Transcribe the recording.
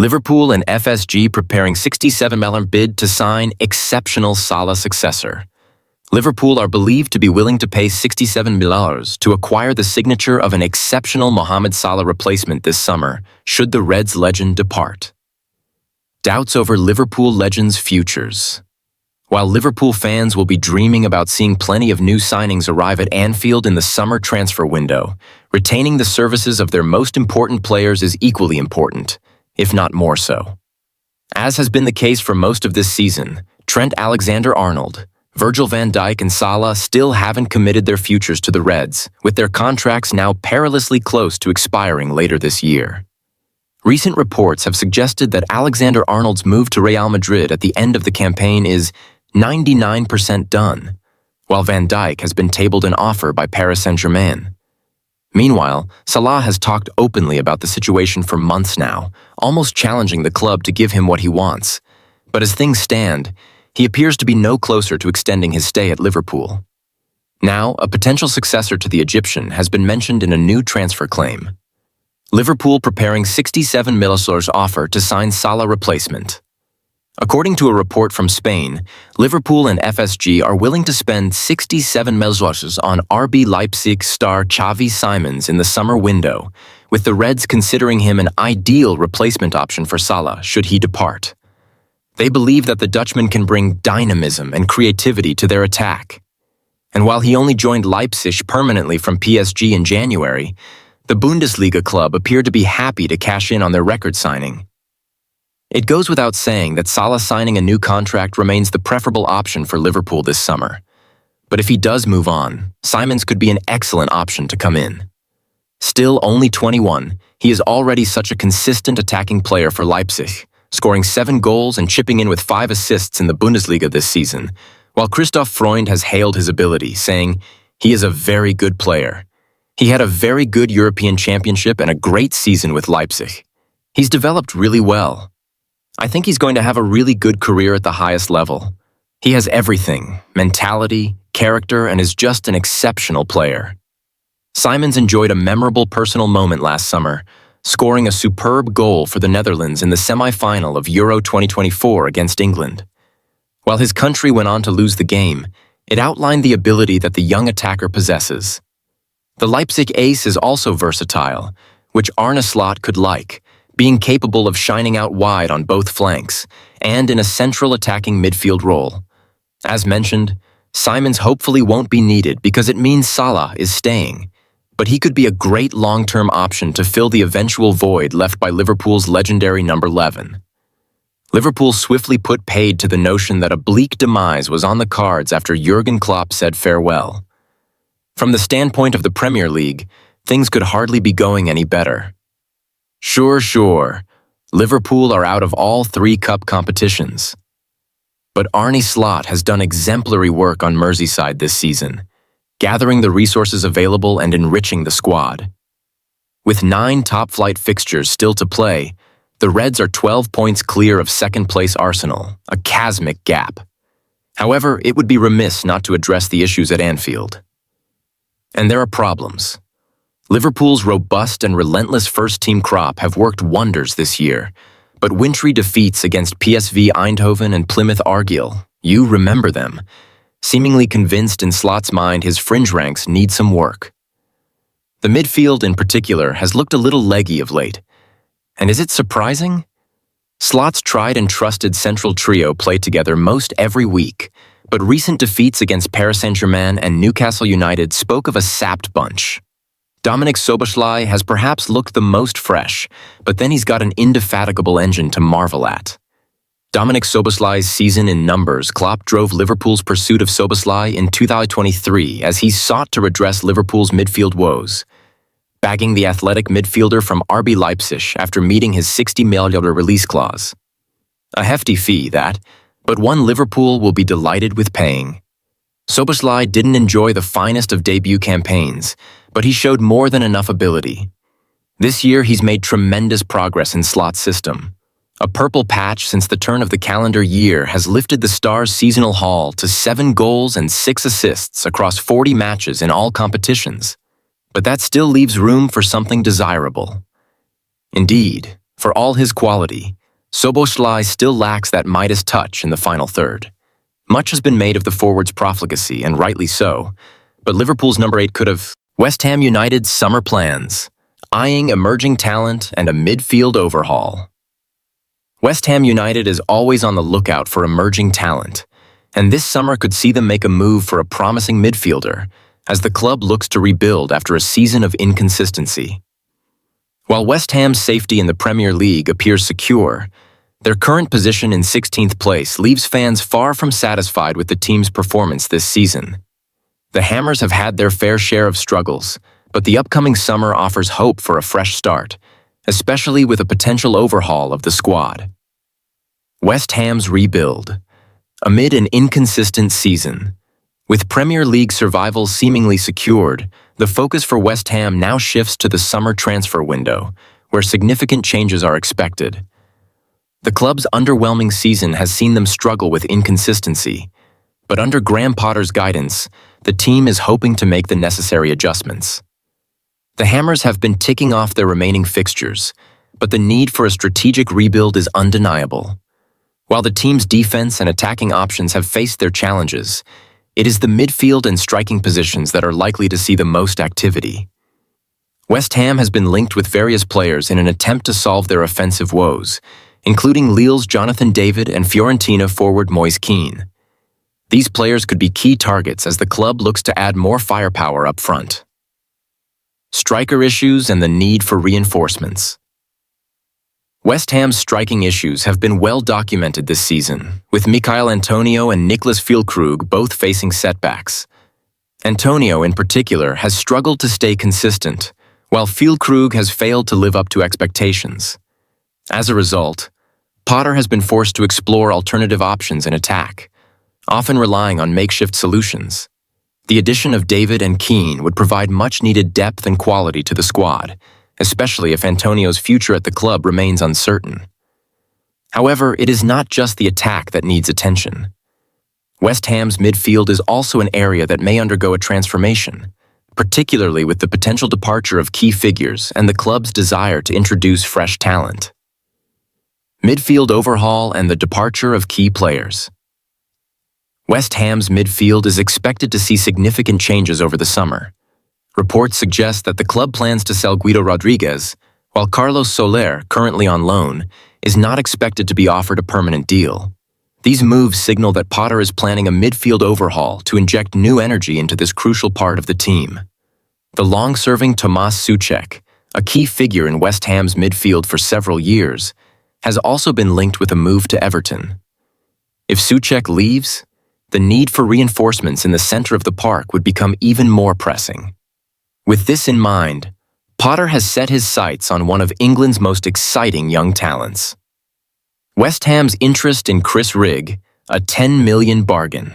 Liverpool and FSG preparing £67 million bid to sign Exceptional Salah successor. Liverpool are believed to be willing to pay £67 million to acquire the signature of an exceptional Mohamed Salah replacement this summer, should the Reds legend depart. Doubts over Liverpool legends' futures. While Liverpool fans will be dreaming about seeing plenty of new signings arrive at Anfield in the summer transfer window, retaining the services of their most important players is equally important, if not more so. As has been the case for most of this season, Trent Alexander-Arnold, Virgil van Dijk and Salah still haven't committed their futures to the Reds, with their contracts now perilously close to expiring later this year. Recent reports have suggested that Alexander-Arnold's move to Real Madrid at the end of the campaign is 99% done, while Van Dijk has been tabled an offer by Paris Saint-Germain. Meanwhile, Salah has talked openly about the situation for months now, almost challenging the club to give him what he wants. But as things stand, he appears to be no closer to extending his stay at Liverpool. Now, a potential successor to the Egyptian has been mentioned in a new transfer claim. Liverpool preparing £67 million offer to sign Salah replacement. According to a report from Spain, Liverpool and FSG are willing to spend £67 million on RB Leipzig star Chavi Simons in the summer window, with the Reds considering him an ideal replacement option for Salah should he depart. They believe that the Dutchman can bring dynamism and creativity to their attack. And while he only joined Leipzig permanently from PSG in January, the Bundesliga club appeared to be happy to cash in on their record signing. It goes without saying that Salah signing a new contract remains the preferable option for Liverpool this summer. But if he does move on, Simons could be an excellent option to come in. Still only 21, he is already such a consistent attacking player for Leipzig, scoring 7 goals and chipping in with 5 assists in the Bundesliga this season, while Christoph Freund has hailed his ability, saying, "He is a very good player. He had a very good European Championship and a great season with Leipzig. He's developed really well. I think he's going to have a really good career at the highest level. He has everything, mentality, character, and is just an exceptional player." Simons enjoyed a memorable personal moment last summer, scoring a superb goal for the Netherlands in the semi-final of Euro 2024 against England. While his country went on to lose the game, it outlined the ability that the young attacker possesses. The Leipzig ace is also versatile, which Arne Slot could like, being capable of shining out wide on both flanks and in a central attacking midfield role. As mentioned, Simons hopefully won't be needed because it means Salah is staying, but he could be a great long-term option to fill the eventual void left by Liverpool's legendary number 11. Liverpool swiftly put paid to the notion that a bleak demise was on the cards after Jurgen Klopp said farewell. From the standpoint of the Premier League, things could hardly be going any better. Sure, Liverpool are out of all 3 cup competitions. But Arne Slot has done exemplary work on Merseyside this season, gathering the resources available and enriching the squad. With 9 top-flight fixtures still to play, the Reds are 12 points clear of second-place Arsenal, a chasmic gap. However, it would be remiss not to address the issues at Anfield. And there are problems. Liverpool's robust and relentless first-team crop have worked wonders this year, but wintry defeats against PSV Eindhoven and Plymouth Argyle, you remember them, seemingly convinced in Slot's mind his fringe ranks need some work. The midfield in particular has looked a little leggy of late. And is it surprising? Slot's tried and trusted central trio play together most every week, but recent defeats against Paris Saint-Germain and Newcastle United spoke of a sapped bunch. Dominik Szoboszlai has perhaps looked the most fresh, but then he's got an indefatigable engine to marvel at. Dominik Szoboszlai's season in numbers, Klopp drove Liverpool's pursuit of Szoboszlai in 2023 as he sought to redress Liverpool's midfield woes, bagging the athletic midfielder from RB Leipzig after meeting his £60 million release clause. A hefty fee, that, but one Liverpool will be delighted with paying. Szoboszlai didn't enjoy the finest of debut campaigns, but he showed more than enough ability. This year he's made tremendous progress in Slot's system. A purple patch since the turn of the calendar year has lifted the Stars' seasonal haul to 7 goals and 6 assists across 40 matches in all competitions. But that still leaves room for something desirable. Indeed, For all his quality, Szoboszlai still lacks that Midas touch in the final third. Much has been made of the forward's profligacy, and rightly so, but Liverpool's number 8 could have. West Ham United's summer plans, eyeing emerging talent and a midfield overhaul. West Ham United is always on the lookout for emerging talent, and this summer could see them make a move for a promising midfielder, as the club looks to rebuild after a season of inconsistency. While West Ham's safety in the Premier League appears secure, their current position in 16th place leaves fans far from satisfied with the team's performance this season. The Hammers have had their fair share of struggles, but the upcoming summer offers hope for a fresh start, especially with a potential overhaul of the squad. West Ham's rebuild. Amid an inconsistent season, with Premier League survival seemingly secured, the focus for West Ham now shifts to the summer transfer window, where significant changes are expected. The club's underwhelming season has seen them struggle with inconsistency, but under Graham Potter's guidance, the team is hoping to make the necessary adjustments. The Hammers have been ticking off their remaining fixtures, but the need for a strategic rebuild is undeniable. While the team's defense and attacking options have faced their challenges, it is the midfield and striking positions that are likely to see the most activity. West Ham has been linked with various players in an attempt to solve their offensive woes, including Lille's Jonathan David and Fiorentina forward Moise Kean. These players could be key targets as the club looks to add more firepower up front. Striker issues and the need for reinforcements. West Ham's striking issues have been well documented this season, with Michail Antonio and Niklas Füllkrug both facing setbacks. Antonio, in particular, has struggled to stay consistent, while Füllkrug has failed to live up to expectations. As a result, Potter has been forced to explore alternative options in attack, often relying on makeshift solutions. The addition of David and Keane would provide much-needed depth and quality to the squad, especially if Antonio's future at the club remains uncertain. However, it is not just the attack that needs attention. West Ham's midfield is also an area that may undergo a transformation, particularly with the potential departure of key figures and the club's desire to introduce fresh talent. Midfield overhaul and the departure of key players. West Ham's midfield is expected to see significant changes over the summer. Reports suggest that the club plans to sell Guido Rodriguez, while Carlos Soler, currently on loan, is not expected to be offered a permanent deal. These moves signal that Potter is planning a midfield overhaul to inject new energy into this crucial part of the team. The long-serving Tomáš Souček, a key figure in West Ham's midfield for several years, has also been linked with a move to Everton. If Souček leaves, the need for reinforcements in the center of the park would become even more pressing. With this in mind, Potter has set his sights on one of England's most exciting young talents. West Ham's interest in Chris Rigg, a £10 million bargain.